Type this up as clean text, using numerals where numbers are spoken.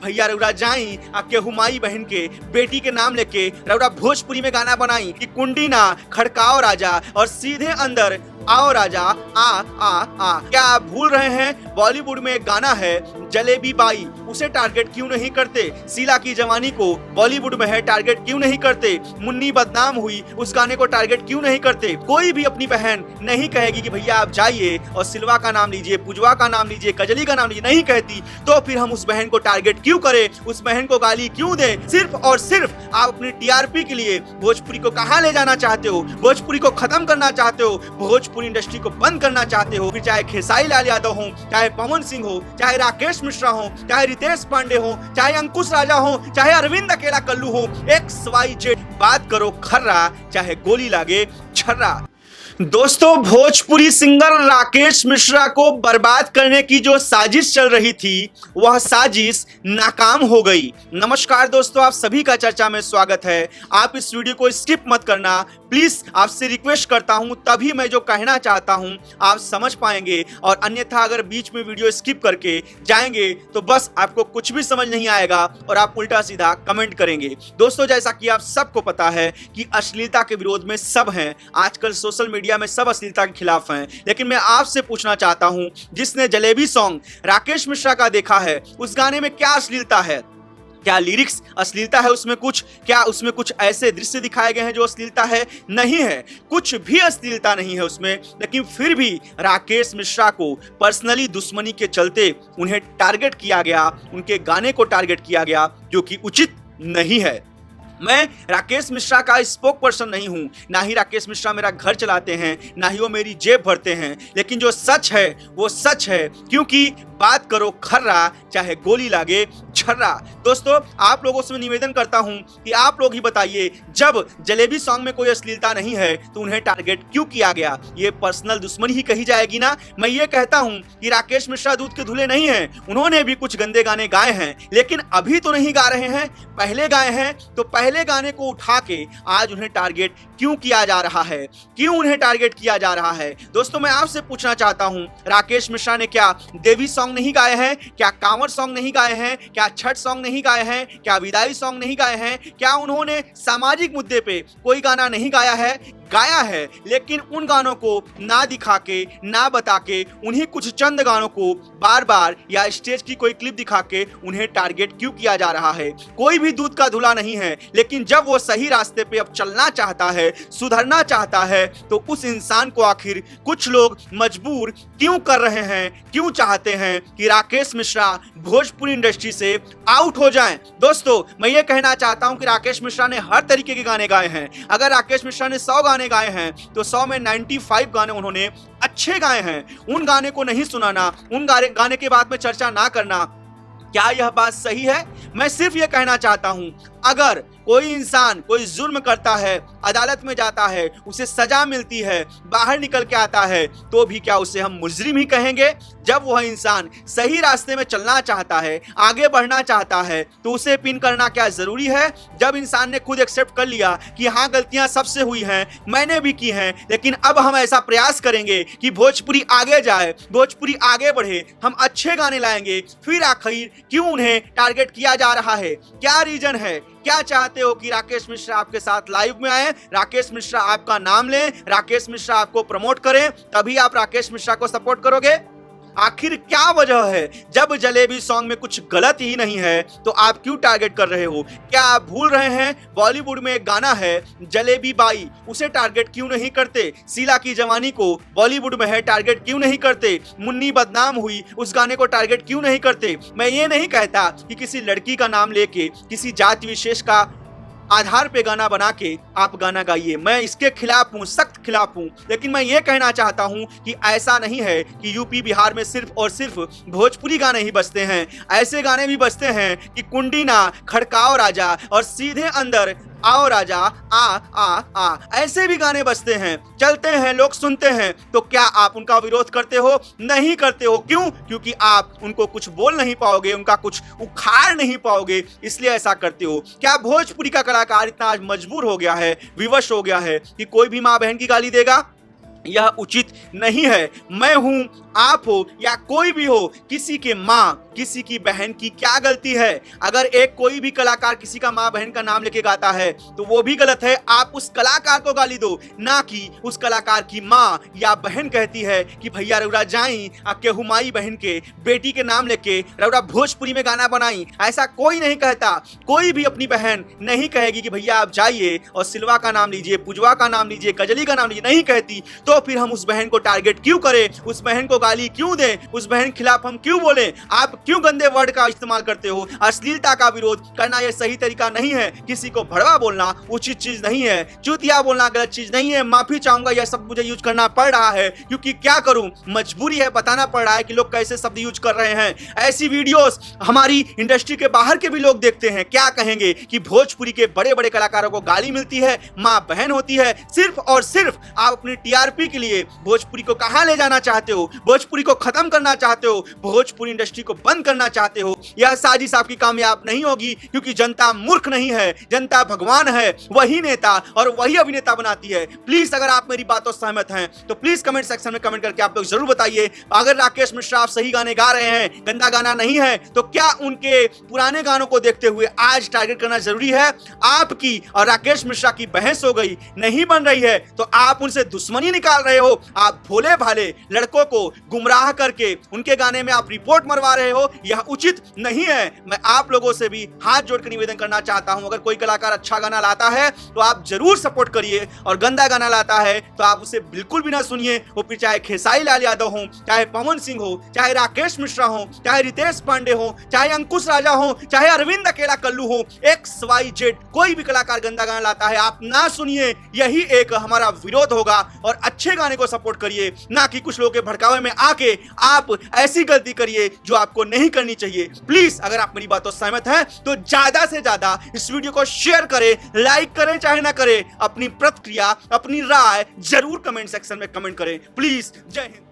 भैया रउरा जाई आ केहू माई बहन के बेटी के नाम लेके रउरा भोजपुरी में गाना बनाई कि कुंडी ना खड़काओ राजा और सीधे अंदर आओ राजा आ आ आ। क्या आप भूल रहे हैं बॉलीवुड में एक गाना है जलेबी बाई, उसे टारगेट क्यों नहीं करते? शीला की जवानी को बॉलीवुड में है टारगेट क्यों नहीं करते? मुन्नी बदनाम हुई, उस गाने को टारगेट क्यों नहीं करते? कोई भी अपनी बहन नहीं कहेगी कि भैया आप जाइए और सिल्वा का नाम लीजिए, पूजवा का नाम लीजिए, कजली का नाम लीजिए, नहीं कहती। तो फिर हम उस बहन को टारगेट क्यों करें, उस बहन को गाली क्यों दें? सिर्फ और सिर्फ आप अपनी टीआरपी के लिए भोजपुरी को कहां ले जाना चाहते हो, भोजपुरी को खत्म करना चाहते हो, भोजपुरी इंडस्ट्री को बंद करना चाहते हो। फिर चाहे खेसारी लाल यादव हो, चाहे पवन सिंह हो, चाहे राकेश मिश्रा हो, चाहे रितेश पांडे हो, चाहे अंकुश राजा हो, चाहे अरविंद अकेला कल्लू हो, XYZ बात करो खर्रा, चाहे गोली लागे छर्रा। दोस्तों, भोजपुरी सिंगर राकेश मिश्रा को बर्बाद करने की जो साजिश चल रही थी वह साजिश नाकाम हो गई। नमस्कार दोस्तों, आप सभी का चर्चा में स्वागत है। आप इस वीडियो को स्किप मत करना प्लीज, आपसे रिक्वेस्ट करता हूं, तभी मैं जो कहना चाहता हूं आप समझ पाएंगे। और अन्यथा अगर बीच में वीडियो स्किप करके जाएंगे तो बस आपको कुछ भी समझ नहीं आएगा और आप उल्टा सीधा कमेंट करेंगे। दोस्तों, जैसा कि आप सबको पता है कि अश्लीलता के विरोध में सब हैं, आजकल सोशल मीडिया में सब अश्लीलता के खिलाफ हैं। लेकिन मैं आपसे पूछना चाहता हूं, जिसने जलेबी सॉन्ग राकेश मिश्रा का देखा है, उस गाने में क्या अश्लीलता है? क्या लिरिक्स अश्लीलता है उसमें कुछ? क्या उसमें कुछ ऐसे दृश्य दिखाए गए हैं जो अश्लीलता है? नहीं है, कुछ भी अश्लीलता नहीं है उसमें। लेकिन फिर भी राकेश मिश्रा को पर्सनली दुश्मनी के चलते उन्हें टारगेट किया गया, उनके गाने को टारगेट किया गया, जो कि उचित नहीं है। मैं राकेश मिश्रा का स्पोक पर्सन नहीं हूं, ना ही राकेश मिश्रा मेरा घर चलाते हैं, ना ही वो मेरी जेब भरते हैं। लेकिन जो सच है वो सच है, क्योंकि बात करो खर्रा, चाहे गोली लागे छर्रा। दोस्तों, आप लोगों से मैं निवेदन करता हूं कि आप लोग ही बताइए, जब जलेबी सॉन्ग में कोई अश्लीलता नहीं है तो उन्हें टारगेट क्यों किया गया? ये पर्सनल दुश्मनी ही कही जाएगी ना। मैं ये कहता हूं कि राकेश मिश्रा दूध के धुले नहीं हैं, उन्होंने भी कुछ गंदे गाने गाए हैं, लेकिन अभी तो नहीं गा रहे हैं, पहले गाए हैं। तो पहले गाने को उठा के आज उन्हें टारगेट क्यों किया जा रहा है? क्यों उन्हें टारगेट किया जा रहा है? दोस्तों, मैं आपसे पूछना चाहता हूं, राकेश मिश्रा ने क्या देवी सॉन्ग नहीं गाए हैं? क्या कांवर सॉन्ग नहीं गाए हैं? क्या छठ सॉन्ग नहीं गाए हैं? क्या विदाई सॉन्ग नहीं गाए हैं? क्या उन्होंने सामाजिक मुद्दे पे कोई गाना नहीं गाया है? गाया है, लेकिन उन गानों को ना दिखा के, ना बता के, उन्हीं कुछ चंद गानों को बार बार या स्टेज की कोई क्लिप दिखा के उन्हें टारगेट क्यों किया जा रहा है? कोई भी दूध का धुला नहीं है, लेकिन जब वो सही रास्ते पे अब चलना चाहता है, सुधरना चाहता है, तो उस इंसान को आखिर कुछ लोग मजबूर क्यों कर रहे हैं, क्यों चाहते हैं कि राकेश मिश्रा भोजपुरी इंडस्ट्री से आउट हो जाएं? दोस्तों, मैं ये कहना चाहता हूं कि राकेश मिश्रा ने हर तरीके के गाने गाए हैं। अगर राकेश मिश्रा ने 100 गाने गाए हैं तो 100 में 95 गाने उन्होंने अच्छे गाए हैं। उन गाने को नहीं सुनाना, उन गाने के बाद में चर्चा ना करना, क्या यह बात सही है? मैं सिर्फ यह कहना चाहता हूं, अगर कोई इंसान कोई जुल्म करता है, अदालत में जाता है, उसे सजा मिलती है, बाहर निकल के आता है, तो भी क्या उसे हम मुजरिम ही कहेंगे? जब वह इंसान सही रास्ते में चलना चाहता है, आगे बढ़ना चाहता है, तो उसे पिन करना क्या जरूरी है? जब इंसान ने खुद एक्सेप्ट कर लिया कि हाँ, गलतियां सबसे हुई हैं, मैंने भी की हैं, लेकिन अब हम ऐसा प्रयास करेंगे कि भोजपुरी आगे जाए, भोजपुरी आगे बढ़े, हम अच्छे गाने लाएंगे, फिर आखिर क्यों उन्हें टारगेट किया जा रहा है? क्या रीजन है? क्या चाहते हो कि राकेश मिश्रा आपके साथ लाइव में आए, राकेश मिश्रा आपका नाम लें, राकेश मिश्रा आपको प्रमोट करें, तभी आप राकेश मिश्रा को सपोर्ट करोगे? आखिर क्या वजह है? जब जलेबी सॉन्ग में कुछ गलत ही नहीं है तो आप क्यों टारगेट कर रहे हो? क्या आप भूल रहे हैं बॉलीवुड में एक गाना है जलेबी बाई, उसे टारगेट क्यों नहीं करते? शीला की जवानी को बॉलीवुड में है टारगेट क्यों नहीं करते? मुन्नी बदनाम हुई, उस गाने को टारगेट क्यों नहीं करते? मैं ये नहीं कहता कि किसी लड़की का नाम लेके, किसी जाति विशेष का आधार पे गाना बना के आप गाना गाइए, मैं इसके खिलाफ हूँ, सख्त खिलाफ हूँ। लेकिन मैं ये कहना चाहता हूँ कि ऐसा नहीं है कि यूपी बिहार में सिर्फ और सिर्फ भोजपुरी गाने ही बजते हैं। ऐसे गाने भी बजते हैं कि कुंडी ना खड़काओ राजा और सीधे अंदर आओ राजा आ आ आ, ऐसे भी गाने बजते हैं, चलते हैं, लोग सुनते हैं। तो क्या आप उनका विरोध करते हो? नहीं करते हो। क्यों? क्योंकि आप उनको कुछ बोल नहीं पाओगे, उनका कुछ उखाड़ नहीं पाओगे, इसलिए ऐसा करते हो। क्या भोजपुरी का कलाकार इतना आज मजबूर हो गया है, विवश हो गया है कि कोई भी माँ बहन की गाली देगा? यह उचित नहीं है। मैं हूं, आप हो या कोई भी हो, किसी के माँ, किसी की बहन की क्या गलती है? अगर एक कोई भी कलाकार किसी का माँ बहन का नाम लेके गाता है तो वो भी गलत है। आप उस कलाकार को गाली दो, ना कि उस कलाकार की माँ या बहन कहती है कि भैया रउरा जाई केहू माई बहन के बेटी के नाम लेके रउरा भोजपुरी में गाना बनाई। ऐसा कोई नहीं कहता। कोई भी अपनी बहन नहीं कहेगी कि भैया आप जाइए और सिल्वा का नाम लीजिए, पुजवा का नाम लीजिए, कजली का नाम लीजिए, नहीं कहती। तो फिर हम उस बहन को टारगेट क्यों करें? उस बहन को गाली क्यों दें? उस बहन के खिलाफ हम क्यों बोले? आप क्यों गंदे वर्ड का इस्तेमाल करते हो? अश्लीलता का विरोध करना यह सही तरीका नहीं है। किसी को भड़वा बोलना उचित चीज नहीं है। चूतिया बोलना गलत चीज नहीं है। माफी चाहूंगा, यह सब मुझे यूज करना पड़ रहा है क्योंकि क्या करूं, मजबूरी है, बताना पड़ रहा है कि लोग कैसे शब्द यूज कर रहे हैं। ऐसी वीडियोस हमारी इंडस्ट्री के बाहर के भी लोग देखते हैं, क्या कहेंगे कि भोजपुरी के बड़े बड़े कलाकारों को गाली मिलती है, माँ बहन होती है। सिर्फ और सिर्फ आप अपनी टीआरपी के लिए भोजपुरी को कहां ले जाना चाहते हो? भोजपुरी को खत्म करना चाहते हो? भोजपुरी इंडस्ट्री को बंद करना चाहते हो? यह साजिश आपकी कामयाब नहीं होगी क्योंकि जनता मूर्ख नहीं है, जनता भगवान है। वही नेता और वही अभिनेता बनाती है। प्लीज अगर आप मेरी बातों से सहमत हैं तो प्लीज कमेंट सेक्शन में कमेंट करके आप लोग जरूर बताइए। अगर राकेश मिश्रा आप सही गाने गा रहे हैं, गंदा गाना नहीं है, तो क्या उनके पुराने गानों को देखते हुए आज टारगेट करना जरूरी है? आपकी और राकेश मिश्रा की बहस हो गई, नहीं बन रही है तो आप उनसे दुश्मनी निकाल रहे हो। आप भोले भाले लड़कों को गुमराह करके उनके गाने में आप रिपोर्ट मरवा रहे हो, यह उचित नहीं है। मैं आप लोगों से भी हाथ जोड़कर निवेदन करना चाहता हूं, अगर कोई कलाकार अच्छा गाना लाता है तो आप जरूर सपोर्ट करिए, और गंदा गाना लाता है तो आप उसे बिल्कुल भी ना सुनिए। वो फिर चाहे खेसारी लाल यादव हो, चाहे पवन सिंह हो, चाहे राकेश मिश्रा हो, चाहे रितेश पांडे हो, चाहे अंकुश राजा हो, चाहे अरविंद अकेला कल्लू हो, XYZ कोई भी कलाकार गंदा गाना लाता है आप ना सुनिए। यही एक हमारा विरोध होगा। और अच्छे गाने को सपोर्ट करिए, ना कि कुछ लोगों के भड़कावे में आके आप ऐसी गलती करिए जो आपको नहीं करनी चाहिए। प्लीज अगर आप मेरी बातों से सहमत हैं तो ज्यादा से ज्यादा इस वीडियो को शेयर करें, लाइक करें चाहे ना करें, अपनी प्रतिक्रिया, अपनी राय जरूर कमेंट सेक्शन में कमेंट करें। प्लीज, जय हिंद।